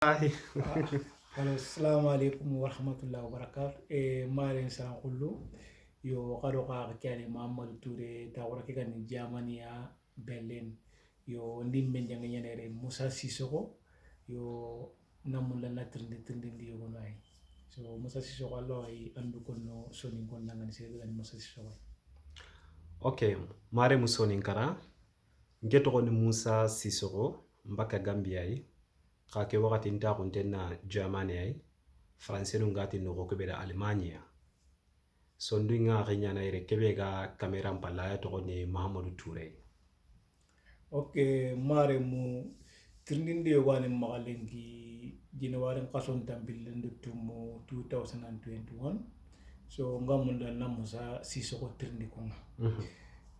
Ai. Ah, Hello, assalamu alaikum wa rahmatullahi wa barakatuh. Maren san kullu yo kado ka kyale Muhammadu Ture ta wara ke kan Germany ya Berlin yo ndim men jang nyenere Musa Sissoko yo namulla la trindi yo gonai. So Musa Sissoko allo ay andu konno soni kon nangan se gan Musa Sissoko. Ok, mare musoni kara ngeto ni Musa Sissoko mbaka Gambia yi ka ke wakati nta kuntenna Germany yi français no ngati no ko be da Allemagne so ndinga rinyana ire kebe ga camera mpala ya to ni Muhammadu Touré. Okay, mare mu trindindi yo gane magalengi jinawaren kason tambilen tumu 2021. So ngamunda na Musa Sissoko trindi konga.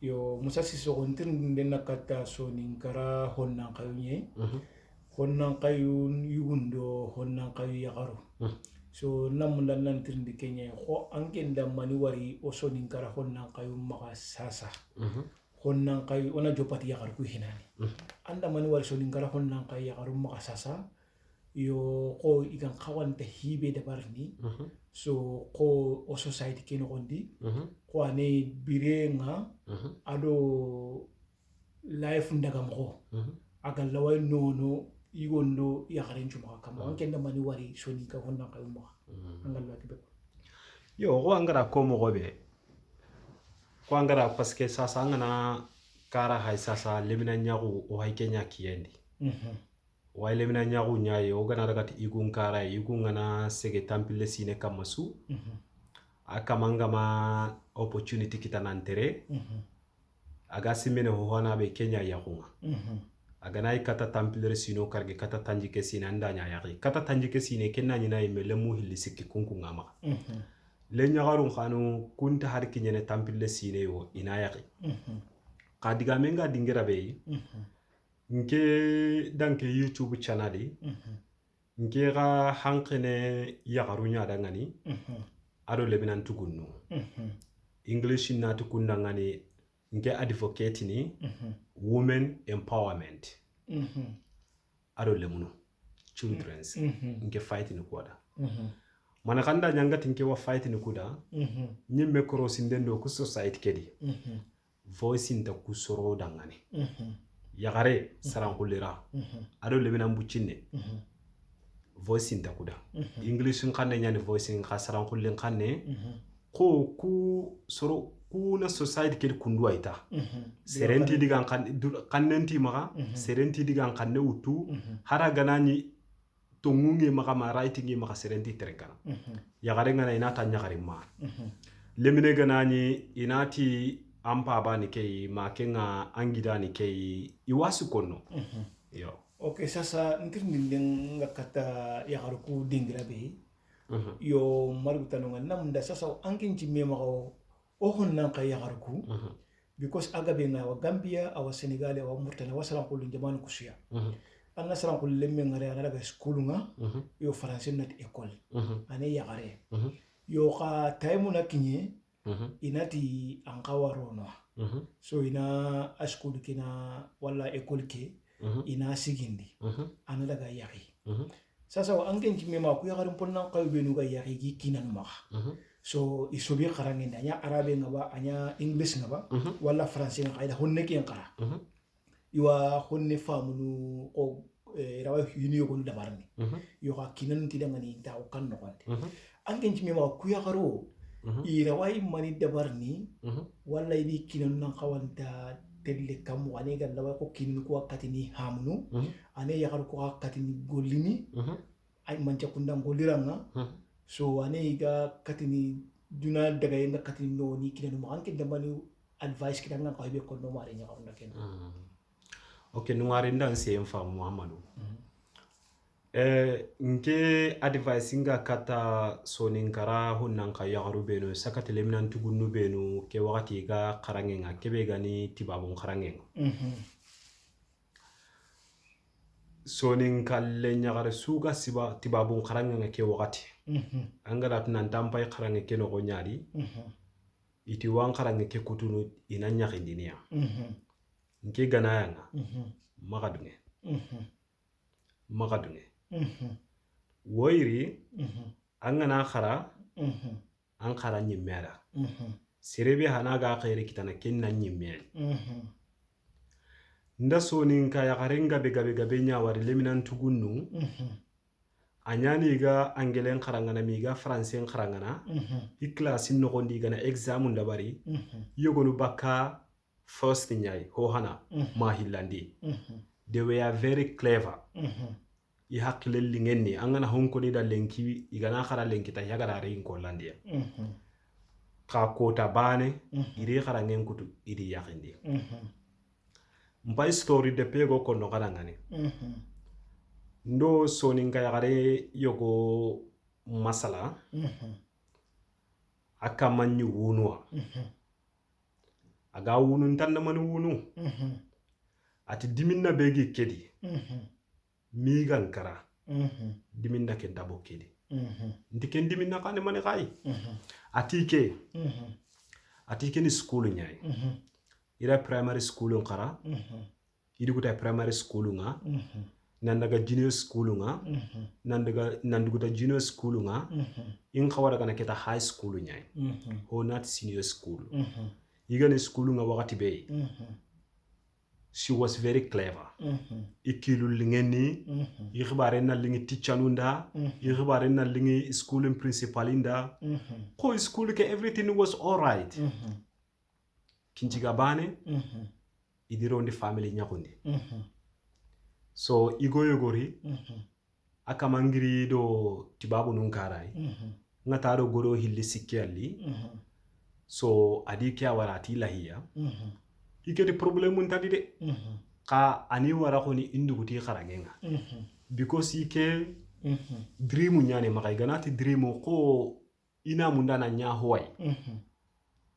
Yo Musa Sissoko trindi nakata so ninkara honnan kayunye. Honnan kayun yugundo honnan kayu yakaru. So namunda nan trindi Kenya ho ankenda mani wari o so ninkara honnan kayu maka sasa. Honnan kayu ona jopati yakaru ku hinani. Anda mani wari so ninkara honnan kayu yakaru maka sasa. Yo ko ikan kawan te hibe de barni. So ko o society keno kondi ko ane birenga ado life ndaga mo aga lawai nono igondo yakaren chuma kama ankenda mani wari so ninka honna kayuma angal lati be Yo ko angara ko mo gobe ko angara parce que sasa ngana kara hay sasa lemina nyagu o hay Kenya kiyendi way lemina nyagu nyaay o gana daga igun kara igun ngana sege tampile sine kamasu akamanga ma opportunity kitanantere aga simene ho hona be Kenya yakunga agana kata tampile sino karge kata tanjike sine andanya yaki kata tanjike sine kenna nyina yimele mu hilli sikki kunku ngama le nyagarun khanu kunta har kinyene tampile sine yo ina yaki kadiga menga dingira be nke danke YouTube channel nke ga hankene yagarunya dangani ado lebinan tugunnu English na tukunda ngani nke advocate ni women empowerment ado lemunu children's nke fight ni kwada mana kanda nyangati nke wa fight ni kuda nyimme cross ndendo ku society kedi voice inta kusoro dangani yagare sarankulira ado lebinan bucine voice inta kuda English nkanne nyani voice nka sarankulin kanne ko ku soro kuna society kedi kundu aita serenti digan kannenti maga serenti digan kanne utu hara ganani tongunge maga ma writing maga serenti terekana yagare ngana inata nyagare ma lemine ganani inati ampa bani kay ma kenga angidani kay iwasu konno yo okay sasa ntirndi ngakata yakaru ku dingira be yo marutano namda sasa ankin cimme mako o honnan kay yakaru because agabe na wa Gambia awa Senegal awa Mauritania wa salam kullu jamanu kusiya anna salam kullu lemme ngare ana daga school nga yo français nat école ane yakare yo ka taymu na kinye inati ankawarono so ina school kina wala école ke ina sigindi ana daga yaki sasa wa angen ci mema ku yakarum ponnan kaybe nu ga yaki gi kinan ma so isobi kharangenda anya arabe ngaba anya english ngaba wala français ngaba honne ki ngara iwa honne famunu o rawa yuniyo ko dabarni yo ka kinan ti dangani daw kan no konde angen ci mema ku yakaro i rawai mani dabarni wala ini kinan nan kawanta telle kam wane ga lawa ko kin ko katini hamnu ane yakar ko katini golimi ay manca kunda goliranga so ane ga katini duna daga yenga katini no ni kinan mo anke damani advice kidanga ko be ko no mari nyakar ndaken okay nuari ndan se mfa Muhammadu nke advice nga kata soninkara hunnan ka yagaru beno sakati lemnan tugunnu beno ke wakati ga karangenga kebe gani tibabun karangenga soninkalle nyagare suga siba tibabun karangenga ke wakati angara tunan tampai karange ke no nyari iti wan karange ke kutunu ina nyakindiniya nke ganayanga magadunge woyri an gana khara an khara nyimmera serebe hanaga khairi kitana kenna nyimme nda sonin ka ya garenga be gabe nya wari leminan tugunnu anyani ga angelen kharangana mi ga français kharangana i classe no gondi gana exam ndabari yogonu bakka first nyai ho hana ma hillandi they were very clever i hakle lingenni angana honko ni da lenki igana khara lenki ta yagara re ko landia ka kota bane iri kharangen kutu iri yakindi mbai story de pego ko no karangani ndo soninga yagare yogo masala aka manyu wunwa aga wunu tanda manu wunu ati diminna begi kedi migan kara diminna ke dabo kedi ndiken diminna kane mane kai atike ni school nyai ira primary school nkara idi kuta primary school nga nandaga junior school nga nanduguta junior school nga in khawara kana keta high school nyai ho not senior school igane school nga wakati be she was very clever ikilu lingeni ikhbare na lingi teacherunda ikhbare na lingi school principalinda ko school ke everything was all right kinjiga bane idirondi family nyakundi so igoyogori akamangiri do tibabu nunkarai ngata do goro hilli sikyali so adike warati lahiya iketi problème ntadi de ka ani wara ko ni induguti kharangenga because ike dream nyane makay ganati dream ko ina mundana nya hoy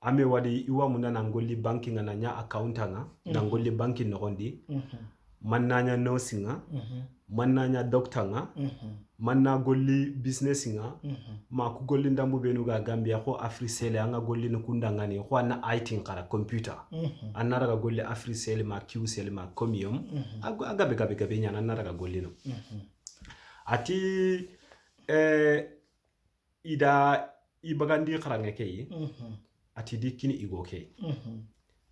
ame wadi iwa mundana ngolli banking na nya accountanga na ngolli banking no gondi mannanya nursing mannanya doctor nga manna golli business nga ma ku golli ndambu benu ga Gambia ko Africell anga golli no kundangani ko na IT ngara computer anara ga golli Africell ma QCell ma Comium agabe nyana anara ga golli no ati ida ibagandi kharange kay ati dikini igo kay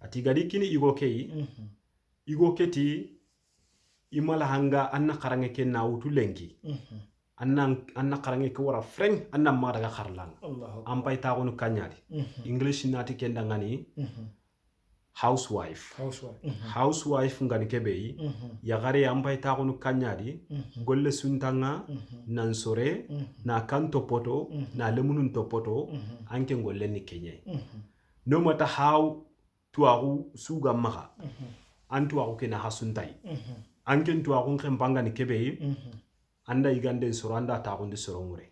ati gadi kini igo kay igo keti imala hanga anna kharange ke na wutu lenki anna kharange ke wara freng anna ma daga kharlang ampay taagonu kanyadi english nati kenda ngani housewife ngani kebe ya gare ampay taagonu kanyadi golle suntanga nan sore na kanto poto na lemunun topoto anke golle ni kenye no matter how tuaru suga maga antu aku kena hasuntai anken tu akun khembanga ni kebe anda igande soro anda ta kundi soro ngure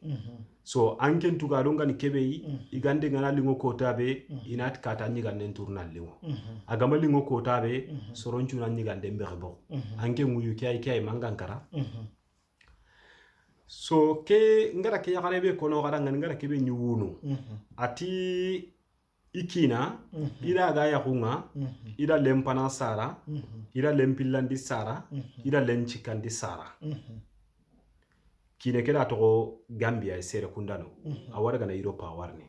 so anken tu galonga ni kebe igande ngana lingo kotabe inat kata ni gande tourna lingo agama lingo kotabe soro ncuna ni gande mbexbo anke nguyu kay mangankara so ke ngara ke yakarebe kono gara ngara kebe nyuunu ati ikina ida ga yakunga ida lempana sara ida lempillandi sara ida lenchikandi sara kine keda to Gambia e sere kundano awara gana Europe awarni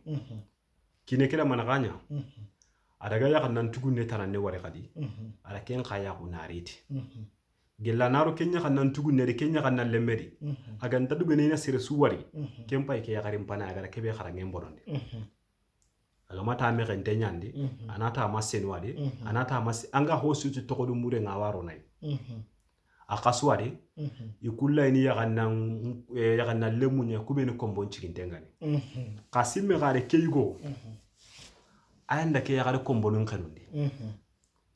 kine keda managanya adaga ya kan tugunne tanane ware kadi ada ken khaya ku nariti gella naro kenya kan tugunne de kenya kan lemmedi aga ntadugene ina sere suwari kempa ke ya garim pana aga kebe kharange mbonde agamata me rente nyandi anata masenwade anata mas anga hosutu to ko mure ngawaro nay akaswade ikulla ini ya ganna lemunya kubeni kombo chikintengani kasime gare keigo ayanda ke ya gare kombo nun kanundi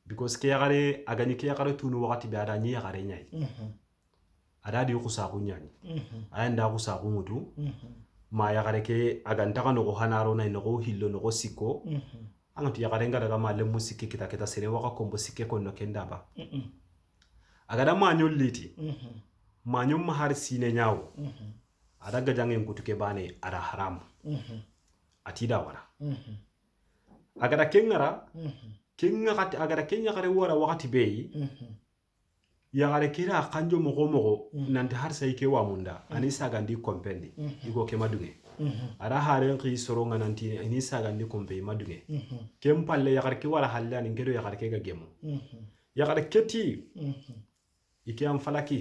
because ke ya gare agani ke ya gare tunu wakati be ada nyi ya gare nyai ada di kusaku nyani ayanda kusaku mutu ma ya gare ke aganta kano ko hanaro na no hillo no siko anti ya gare ngara ma lemu sikki kita sere waka kombo sikke konno kendaba agada manyo liti manyo mahar sine nyawo ada gajangen kutuke bane ada haram atida wara agada kengara kenga agada kenya kare wara wakati beyi yagare kira kanjo mogo nanti har sai ke wamunda ani sagandi kompendi igo ke madunge ara haren ki soronga nanti ani sagandi kompe madunge kem palle yagare ke wala halle ani ngedo yagare ke ga gemo yagare keti ike am falaki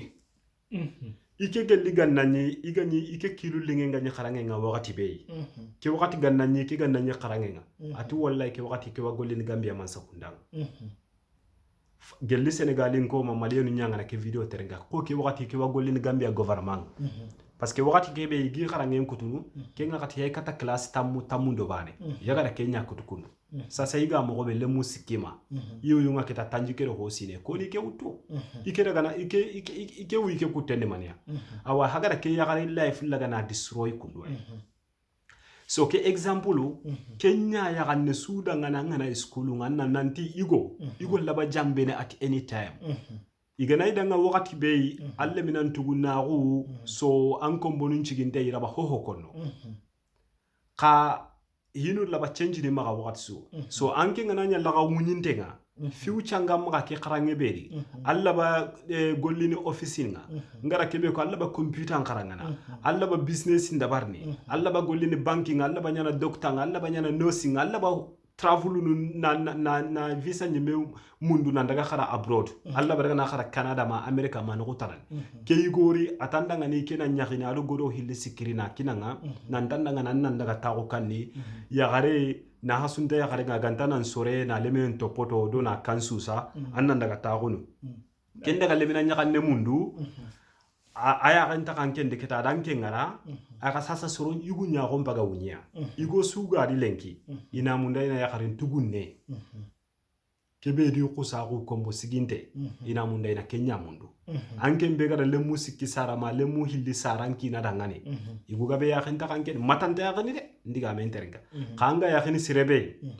ike gelli gannanyi igani ike kilu linge ngani kharange nga wakati bei ke wakati gannanyi ke gannanyi kharange nga atu wallahi ke wakati ke wagolli ni Gambia man sakundang gelli Senegalin ko ma maliyanu nyanga na ke video terenga ko ke wakati ke wagolli ni Gambia government parce que wakati ke be gi kharange kutunu ke nga kati hay kata class tammu ndo bane yaga da ke nya kutukunu sasa iga mo be le musikima yu nga kita tanjikere ho sine ko ni ke wuto ike daga na ike wi ke kutende mania awa hagara ke yaga life laga na destroy kundu so ke example kenya yaga ne suda ngana school ngana nanti igo laba jambe ne at any time igana idanga wakati be alle minan tugunaru so an kombonun ciginte iraba hoho kono ka hinu laba change ni maga wakati so anke ngana nya laga wunyintenga future ngam maga ke kharange beri alla ba gollini office nga ngara kebe ko alla ba computer ngarangana alla ba business ndabarni alla ba gollini banking alla ba nyana doctor alla ba nyana nursing alla ba travel na visa nyime mundu na daga khara abroad alla ba daga na khara Canada ma America ma no taran ke yigori atanda ngani kena nyakhina alo godo hilli sikirina kinanga nan tanda ngana nan daga tago kanni ya gare na hasunta ya gare ganta nan sore na lemen topoto do na kansusa annan daga tago no ken daga lemina nyakanne mundu aya ganta kan ken de kita dan ken ngara aka sasa soron igu nya ko mbaga wunya igo suga di lenki ina munda ina ya garin tugunne kebe di ko sa ko kombo siginte ina munda ina kenya mundu anke mbega da lemu sikki sara ma lemu hilli saranki na dangane igu gabe ya ganta kan ken matanta ya gani de ndiga men terenga kanga ya gani sirebe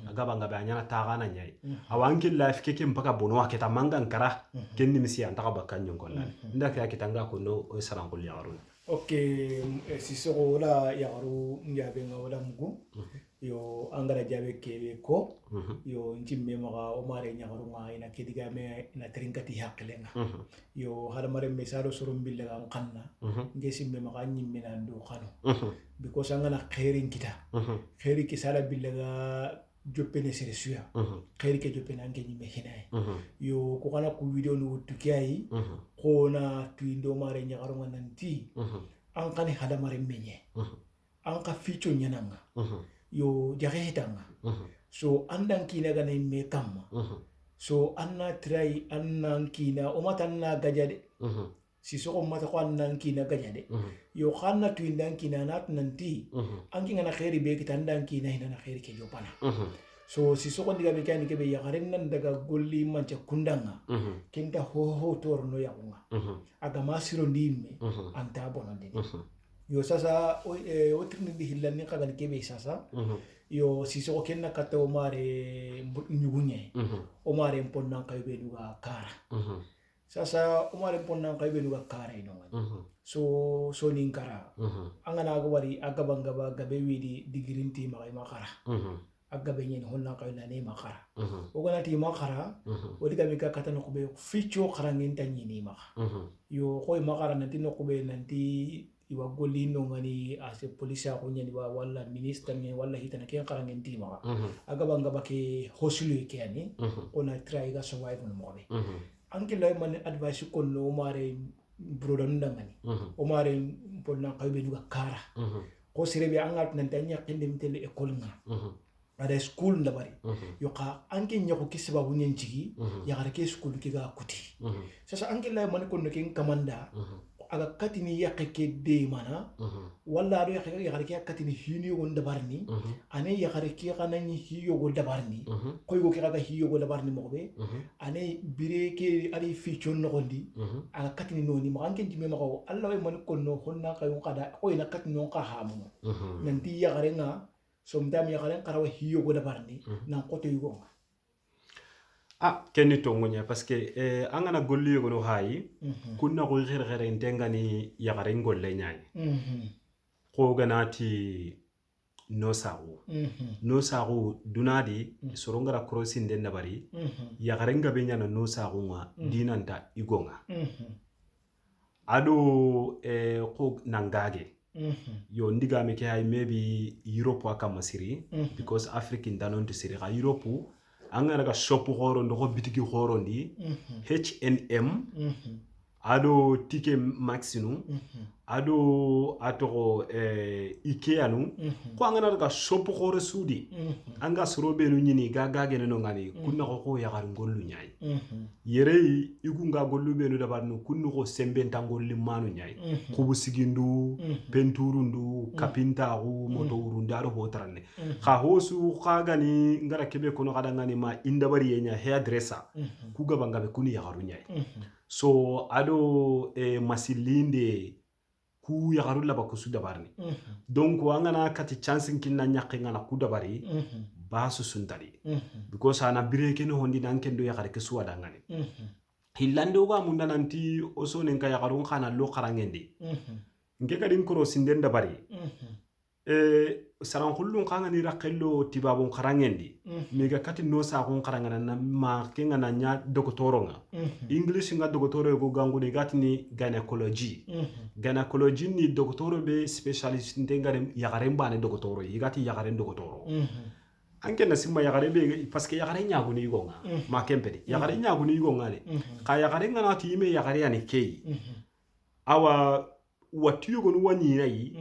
agaba ngabe anyana tagana nyai awanki life keke mpaka bono aketa manga nkara kenni misi antaka bakanyo konna ndaka ya kitanga ko no sarangol ya garun sisoko wala yagaru njabe nga wala mugu yo angara jabe kebe ko yo njimme maga o mare nyagaru nga ina kidiga me ina trinkati haklenga yo hada mare mesaro surum billa ga kanna ngesi me maga nyimme na ndo khano because angana khairin kita khairi kisala billa ga jopene seresuya khairi ke jopene ange nyimme hinae yo ko kana ku video no tukiai ko na tuindo mare nyagaru nga nanti an kani hada mare menye an ka ficho nyananga yo jahitanga so andan kina gana me kamma so anna try annan kina o matanna gajade si so mata ko annan kina gajade yo khanna tuindan kina nat nanti anki ngana khairi be kitandan kina hina khairi ke jopana so si so ko diga be kani ke be yagaren nan daga golli mancha kundanga kenta ho torno yaunga aga masiro ndimme anta bonande yo sasa o trinidi hilani kagan kebe sasa yo si so kenna kata o mare nyugunye o mare mponna kaybe duga kara sasa o mare mponna kaybe duga kara ino so ninkara angana go wari agabanga ba gabe widi digirinti makara agabe nyen honna kayna ne makara o gona ti makara o diga mi ka kata no be ficho kharangen tanyini maka yo koy makara nanti no ko be nanti iwa golino ngani ase polisa ko nyani wa wala minister ni wala hitana ke karangen tima agabanga bake hosulu ke ani ona try ga survive no mobe anke lay man advice ko no mare broda ndangani o mare ponna kaybe duga kara ko sirebe angat nan tanya kindim tele école nga ada school ndabari yoka anke nyako kisba bunyen cigi ya garake school ki ga kuti sasa anke lay man ko no ken kamanda aga katini yakeke de mana wala do yakake katini hini go dabarni ane yakake kana ni hiyo go dabarni koy go kiraga hiyo go dabarni mobe ane bireke ali fichon no gondi aga katini noni ma anke jime ma ko alla way man ko no honna kay kada koy na katini no ka hamu nanti yakare nga somdam yakare karawa hiyo go dabarni nan koto yugo kenni tongonya parce que angana golli yogo no hayi kunna ko gere ndengani yagare ngolle nyaay ko ganati no sagu no sagu dunadi sorongara crossin den dabari yagarenga benyana no sagu nga dinanta igonga ado ko nangage yo ndigame ke hay maybe Europe aka masiri because African danon to siri ga Europe angara ga shop horo ndo bitigi horo ndi H&M ado tike maxinu ado atoko Ikea nu ko angana ga shop horo sudi anga sorobe nu nyini gaga gene no ngani kunna ko yagar ngollu nyai yere igunga gollu be nu dabar nu kunno ko sembe tangolli manu nyai kubu sigindu penturundu kapinta ru motoru ndaro hotarane kha hosu khagani ngara kebe kono kada ngani ma indabari yenya hairdresser kuga bangabe kuni yagaru nyai so ado masilinde ku yagaru laba kusu dabarni donc angana kati chance kinna nyaqe ngana ku dabari basu suntari because ana bireke no hondi nan kendo yagare ke suwada ngani hillande ga munda nanti oso nen ka yagaru khana lo kharangendi nke kadin koro sinden dabari saran kullun kanga ni rakello tibabun kharangendi mega kati no sa kon kharangana na ma kenga na nya doktoronga english nga doktoro go gangudi gatini gynecology gynecology ni doktoro be specialist ndengare yagare mbane doktoro yigati yagare doktoro anke na simma yagare be parce que yagare nyagu ni gonga ma kempedi yagare nyagu ni gonga le ka yagare ngana ti ime yagare yani kei awa watiyo gonu wani nayi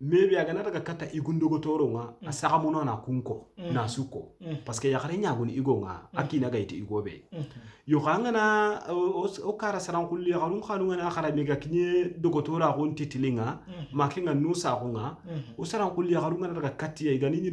maybe agana daga kata igundo gotoro nga asaka muno na kunko na suko parce que yakare nyago ni igo nga akina gaiti igobe yo khanga na o kara saran kulli yagarun khanu nga akhara mega kinye dogotora gon titilinga makinga nusa ko nga o saran kulli yagarun nga daga katti ya igani